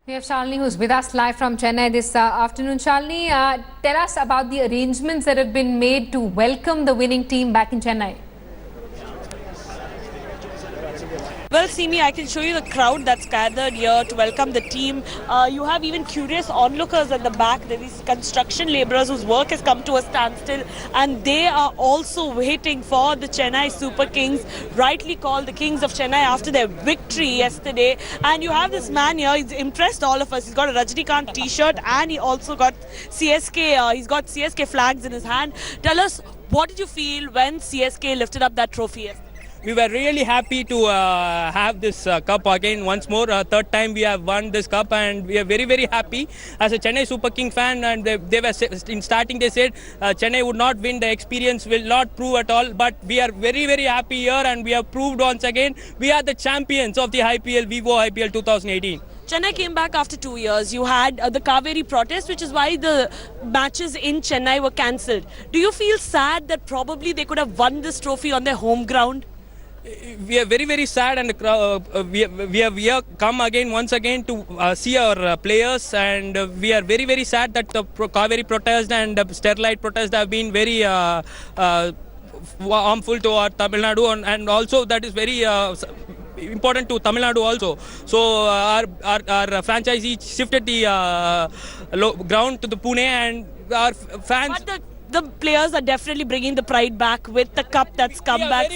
We have Shalini who's with us live from Chennai this afternoon. Shalini, tell us about the arrangements that have been made to welcome the winning team back in Chennai. Well, Simi, I can show you the crowd that's gathered here to welcome the team. You have even curious onlookers at the back. There are these construction labourers whose work has come to a standstill, and they are also waiting for the Chennai Super Kings, rightly called the Kings of Chennai after their victory yesterday. And you have this man here, he's impressed all of us. He's got a Rajinikanth t-shirt and he also got CSK, he's got CSK flags in his hand. Tell us, what did you feel when CSK lifted up that trophy yesterday? We were really happy to have this cup again once more. Third time we have won this cup, and we are very, very happy as a Chennai Super King fan. And they were in starting, they said Chennai would not win, the experience will not prove at all. But we are very, very happy here, and we have proved once again we are the champions of the IPL, Vivo IPL 2018. Chennai came back after 2 years. You had the Kaveri protest, which is why the matches in Chennai were cancelled. Do you feel sad that probably they could have won this trophy on their home ground? We are very, very sad, and we have come again once again to see our players, and we are very, very sad that the Kaveri protest and Sterlite protest have been very harmful to our Tamil Nadu, and also that is very important to Tamil Nadu also. So our franchisee shifted the ground to the Pune, and our fans. But the players are definitely bringing the pride back with the cup that's come back.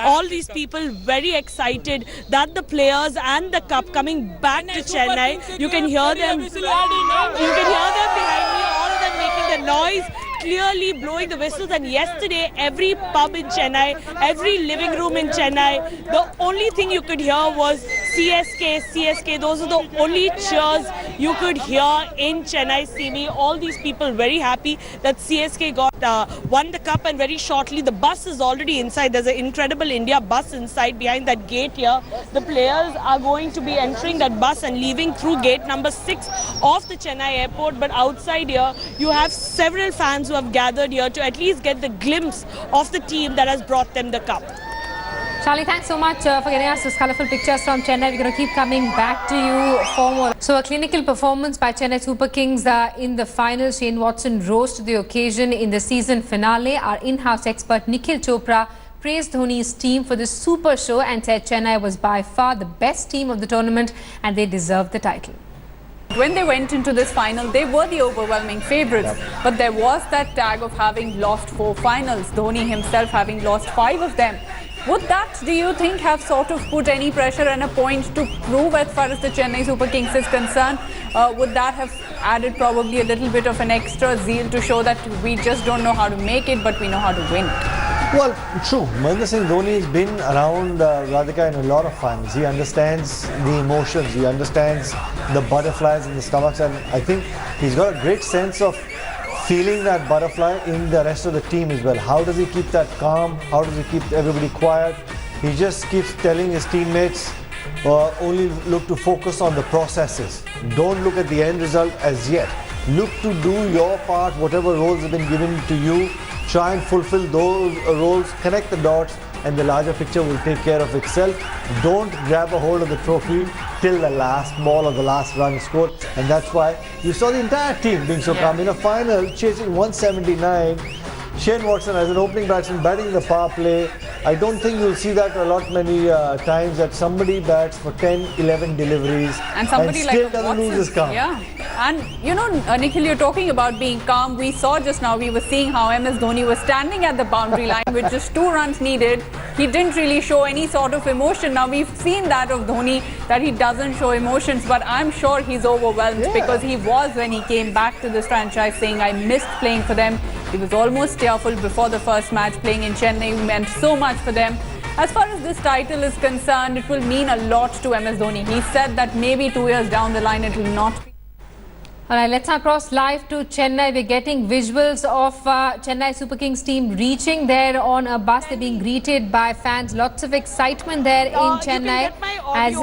All these people very excited that the players and the cup coming back to Chennai. You can hear them. You can hear them behind me. All of them making the noise, clearly blowing the whistles. And yesterday, every pub in Chennai, every living room in Chennai, the only thing you could hear was CSK, CSK. Those are the only cheers you could hear in Chennai. Simi, all these people very happy that CSK won the cup, and very shortly the bus is already inside. There's an incredible India bus inside behind that gate here. The players are going to be entering that bus and leaving through gate number 6 of the Chennai airport. But outside here, you have several fans who have gathered here to at least get the glimpse of the team that has brought them the cup. Shalini, thanks so much for getting us those colourful pictures from Chennai. We're going to keep coming back to you for more. So a clinical performance by Chennai Super Kings in the final. Shane Watson rose to the occasion in the season finale. Our in-house expert Nikhil Chopra praised Dhoni's team for the super show and said Chennai was by far the best team of the tournament and they deserved the title. When they went into this final, they were the overwhelming favourites. But there was that tag of having lost 4 finals, Dhoni himself having lost 5 of them. Would that, do you think, have sort of put any pressure and a point to prove as far as the Chennai Super Kings is concerned? Would that have added probably a little bit of an extra zeal to show that we just don't know how to make it, but we know how to win? Well, true. Mahendra Singh Dhoni has been around Radhika in a lot of finals. He understands the emotions, he understands the butterflies in the stomachs, and I think he's got a great sense of feeling that butterfly in the rest of the team as well. How does he keep that calm? How does he keep everybody quiet? He just keeps telling his teammates, only look to focus on the processes. Don't look at the end result as yet. Look to do your part, whatever roles have been given to you. Try and fulfill those roles, connect the dots, and the larger picture will take care of itself. Don't grab a hold of the trophy till the last ball or the last run scored. And that's why you saw the entire team being so calm. In a final, chasing 179, Shane Watson as an opening batsman batting the power play. I don't think you'll see that a lot many times that somebody bats for 10, 11 deliveries and somebody and still like doesn't lose his calm. Yeah, and you know, Nikhil, you're talking about being calm. We saw just now, we were seeing how MS Dhoni was standing at the boundary line with just 2 runs needed. He didn't really show any sort of emotion. Now we've seen that of Dhoni, that he doesn't show emotions, but I'm sure he's overwhelmed because he was, when he came back to this franchise, saying I missed playing for them. He was almost tearful before the first match. Playing in Chennai meant so much for them. As far as this title is concerned, it will mean a lot to MS Dhoni. He said that maybe 2 years down the line it will not be. All right, let's now cross live to Chennai. We're getting visuals of Chennai Super Kings team reaching there on a bus. They're being greeted by fans. Lots of excitement there in Chennai as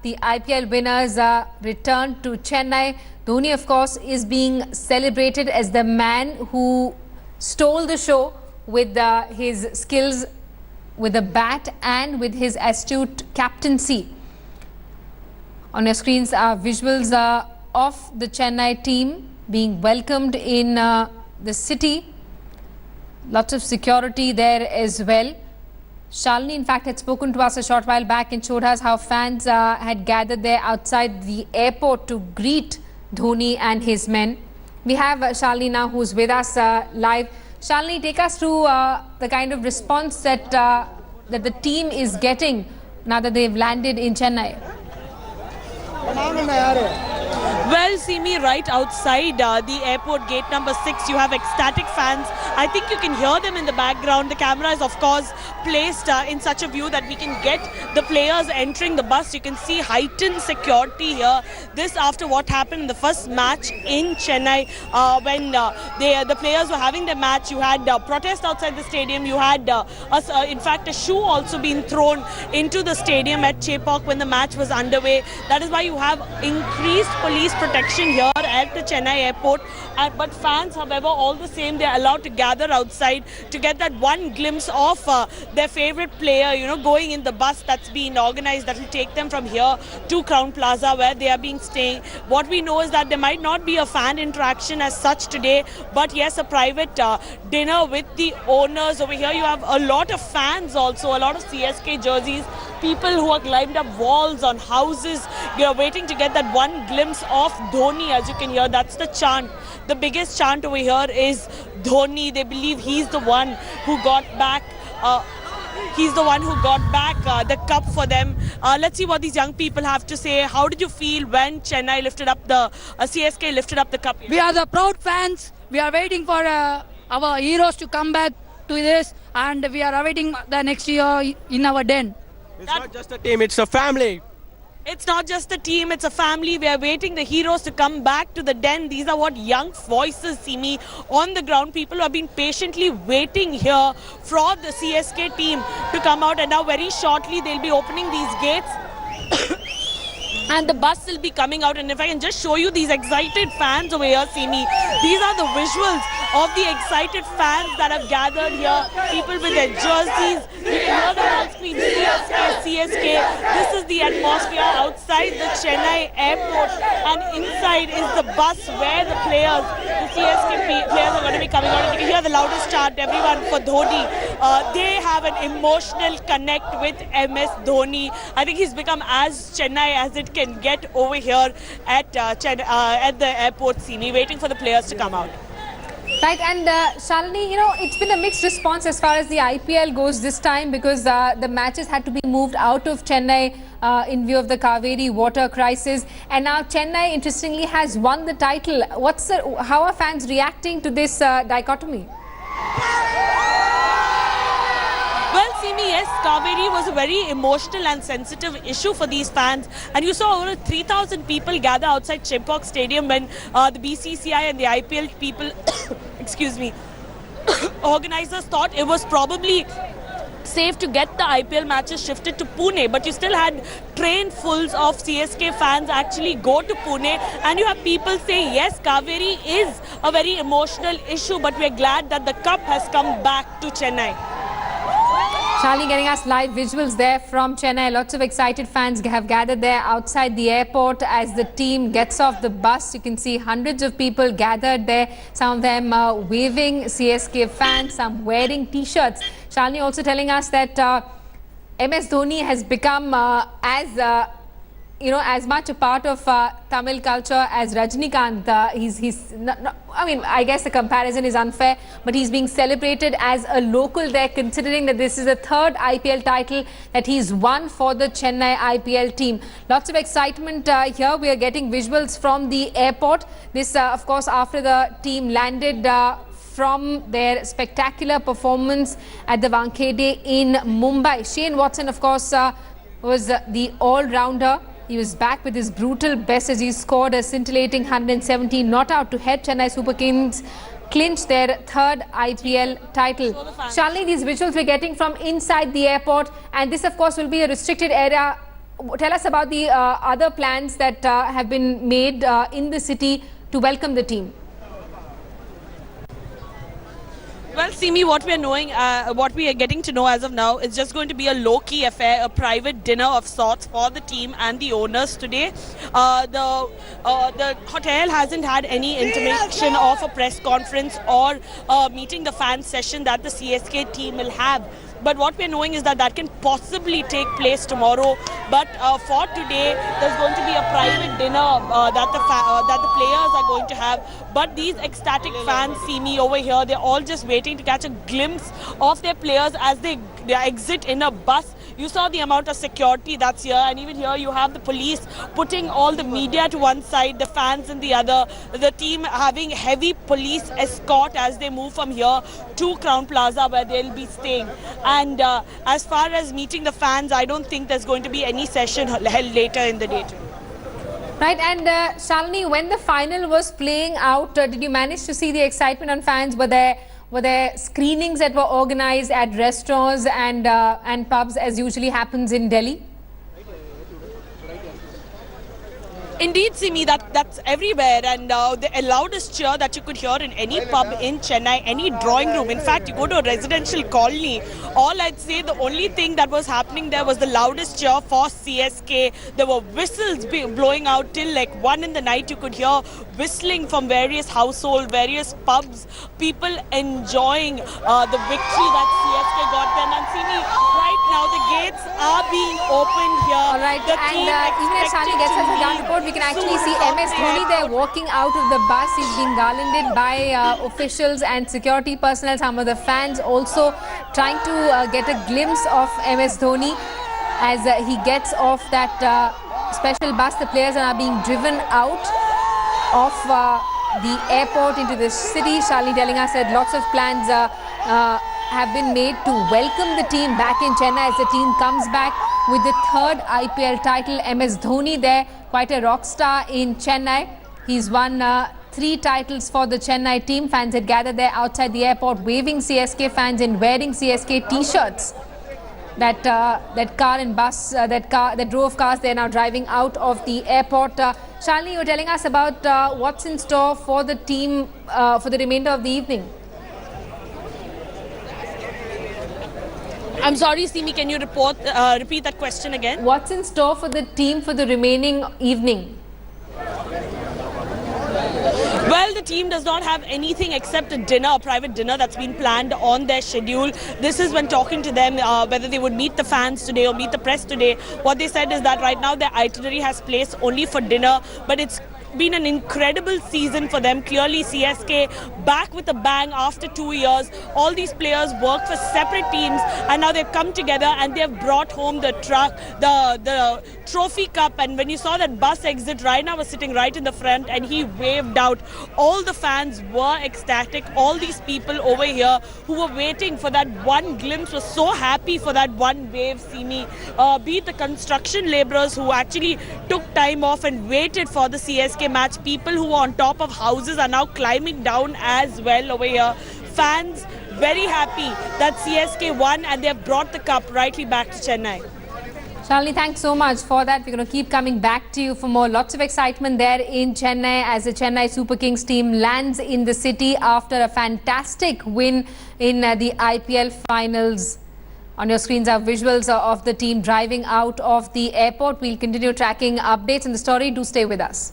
the IPL winners return to Chennai. Dhoni, of course, is being celebrated as the man who stole the show with his skills with the bat and with his astute captaincy. On your screens are visuals of the Chennai team being welcomed in the city. Lots of security there as well. Shalini, in fact, had spoken to us a short while back and showed us how fans had gathered there outside the airport to greet Dhoni and his men. We have Shalini now, who's with us live. Shalini, take us through the kind of response that that the team is getting now that they've landed in Chennai. Well, see me right outside the airport gate number 6. You have ecstatic fans. I think you can hear them in the background. The camera is, of course, placed in such a view that we can get the players entering the bus. You can see heightened security here. This after what happened in the first match in Chennai when the players were having their match. You had protest outside the stadium. You had, in fact, a shoe also being thrown into the stadium at Chepauk when the match was underway. That is why you have increased police protection here at the Chennai airport. But fans, however, all the same, they are allowed to gather outside to get that one glimpse of their favorite player, you know, going in the bus that's been organized that will take them from here to Crown Plaza where they are being staying. What we know is that there might not be a fan interaction as such today, but yes, a private dinner with the owners. Over here you have a lot of fans also, a lot of CSK jerseys, people who are climbed up walls on houses. You are waiting to get that one glimpse of Dhoni. As you can hear, that's the chant. The biggest chant over here is Dhoni. They believe he's the one who got back the cup for them. Let's see what these young people have to say. How did you feel when Chennai lifted up the CSK lifted up the cup? We are the proud fans. We are waiting for our heroes to come back to this, and we are awaiting the next year in our den. It's not just a team, it's a family. It's not just a team, it's a family. We are waiting the heroes to come back to the den. These are what young voices see me on the ground. People who have been patiently waiting here for the CSK team to come out, and now very shortly they'll be opening these gates. And the bus will be coming out. And if I can just show you these excited fans over here, see me. These are the visuals of the excited fans that have gathered here. People with their jerseys. You can hear them on screen. CSK. This is the atmosphere outside the Chennai airport. And inside is the bus where the CSK players are going to be coming out. And you can hear the loudest chant, everyone for Dhoni. They have an emotional connect with MS Dhoni. I think he's become as Chennai as it can get over here at the airport, Simi, waiting for the players to come out. Right, and Shalini, you know, it's been a mixed response as far as the IPL goes this time because the matches had to be moved out of Chennai in view of the Kaveri water crisis. And now Chennai, interestingly, has won the title. How are fans reacting to this dichotomy? Well, Simi, yes, Kaveri was a very emotional and sensitive issue for these fans. And you saw over 3,000 people gather outside Chepauk Stadium when the BCCI and the IPL people, excuse me, organizers thought it was probably safe to get the IPL matches shifted to Pune, but you still had train fulls of CSK fans actually go to Pune, and you have people say yes, Kaveri is a very emotional issue, but we're glad that the cup has come back to Chennai. Charlie getting us live visuals there from Chennai. Lots of excited fans have gathered there outside the airport as the team gets off the bus. You can see hundreds of people gathered there. Some of them waving CSK fans, some wearing T-shirts. Charlie also telling us that MS Dhoni has become as much a part of Tamil culture as Rajnikant. I mean, I guess the comparison is unfair, but he's being celebrated as a local there, considering that this is the third IPL title that he's won for the Chennai IPL team. Lots of excitement here. We are getting visuals from the airport. This, of course, after the team landed from their spectacular performance at the Wankhede in Mumbai. Shane Watson, of course, was the all-rounder. He was back with his brutal best as he scored a scintillating 117 not out to head Chennai Super Kings clinch their third IPL title. Shalini, these visuals we're getting from inside the airport, and this of course will be a restricted area. Tell us about the other plans that have been made in the city to welcome the team. Well, Well, Simi, what we are knowing, what we are getting to know as of now, is just going to be a low-key affair, a private dinner of sorts for the team and the owners today. The hotel hasn't had any intimation of a press conference or meeting the fan session that the CSK team will have. But what we're knowing is that can possibly take place tomorrow. But for today, there's going to be a private dinner that the players are going to have. But these ecstatic fans see me over here. They're all just waiting to catch a glimpse of their players as they exit in a bus. You saw the amount of security that's here, and even here you have the police putting all the media to one side, the fans in the other, the team having heavy police escort as they move from here to Crown Plaza where they'll be staying. And as far as meeting the fans, I don't think there's going to be any session held later in the day. Right, and Shalini, when the final was playing out, did you manage to see the excitement on fans? Were there screenings that were organized at restaurants and pubs as usually happens in Delhi? Indeed, Simi, that's everywhere, and the loudest cheer that you could hear in any pub in Chennai, any drawing room. In fact, you go to a residential colony, all I'd say the only thing that was happening there was the loudest cheer for CSK. There were whistles blowing out till like 1 in the night. You could hear whistling from various households, various pubs, people enjoying the victory that CSK got then. And Simi, right now the gates are being opened here. All right, and even as Shalini gets us the ground report, we can actually see MS Dhoni there walking out of the bus. He's being garlanded by officials and security personnel. Some of the fans also trying to get a glimpse of MS Dhoni as he gets off that special bus. The players are now being driven out of the airport into the city. Shalini telling us that lots of plans have been made to welcome the team back in Chennai as the team comes back with the third IPL title. MS Dhoni there, quite a rock star in Chennai. He's won 3 titles for the Chennai team. Fans had gathered there outside the airport waving CSK fans and wearing CSK t-shirts. That car and bus that drove cars, they're now driving out of the airport. Shalini, you were telling us about what's in store for the team for the remainder of the evening. I'm sorry, Simi, can you repeat that question again? What's in store for the team for the remaining evening? Well, the team does not have anything except a dinner, a private dinner that's been planned on their schedule. This is when talking to them whether they would meet the fans today or meet the press today. What they said is that right now their itinerary has place only for dinner, but it's been an incredible season for them. Clearly CSK back with a bang after 2 years. All these players work for separate teams and now they've come together and they've brought home the trophy cup. And when you saw that bus exit, Raina was sitting right in the front and he waved out. All the fans were ecstatic. All these people over here who were waiting for that one glimpse were so happy for that one wave. Simi, be it the construction laborers who actually took time off and waited for the CSK match. People who were on top of houses are now climbing down as well over here. Fans very happy that CSK won and they've brought the cup rightly back to Chennai. Shalini, thanks so much for that. We're going to keep coming back to you for more. Lots of excitement there in Chennai as the Chennai Super Kings team lands in the city after a fantastic win in the IPL finals. On your screens are visuals of the team driving out of the airport. We'll continue tracking updates in the story. Do stay with us.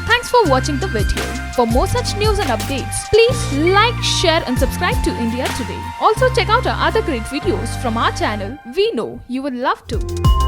Thanks for watching the video. For more such news and updates, please like, share and subscribe to India Today. Also check out our other great videos from our channel. We know you would love to.